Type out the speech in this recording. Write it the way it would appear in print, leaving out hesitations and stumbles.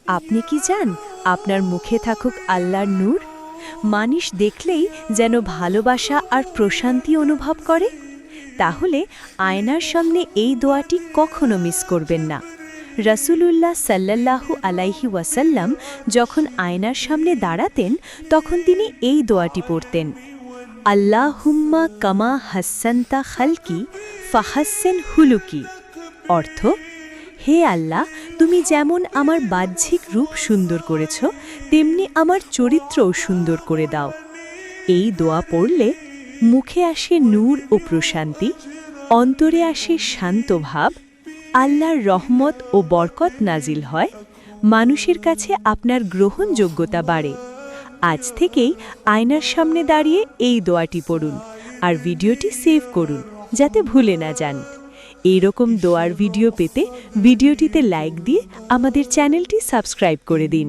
আপনি কি চান আপনার মুখে থাকুক আল্লাহর নূর? মানুষ দেখলেই যেন ভালোবাসা আর প্রশান্তি অনুভব করে? তাহলে আয়নার সামনে এই দোয়াটি কখনো মিস করবেন না। রাসূলুল্লাহ সাল্লাল্লাহু আলাইহি ওয়াসাল্লাম যখন আয়নার সামনে দাঁড়াতেন তখন তিনি এই দোয়াটি পড়তেন, আল্লাহুম্মা কামা হাসান্তা খালকি ফাহাসসিন হুলুকি। অর্থ, হে আল্লাহ, তুমি যেমন আমার বাহ্যিক রূপ সুন্দর করেছ, তেমনি আমার চরিত্রও সুন্দর করে দাও। এই দোয়া পড়লে মুখে আসে নূর ও প্রশান্তি, অন্তরে আসে শান্ত ভাব, আল্লাহর রহমত ও বরকত নাজিল হয়, মানুষের কাছে আপনার গ্রহণযোগ্যতা বাড়ে। আজ থেকেই আয়নার সামনে দাঁড়িয়ে এই দোয়াটি পড়ুন আর ভিডিওটি সেভ করুন যাতে ভুলে না যান। এইরকম দোয়ার ভিডিও পেতে ভিডিওটিতে লাইক দিয়ে আমাদের চ্যানেলটি সাবস্ক্রাইব করে দিন।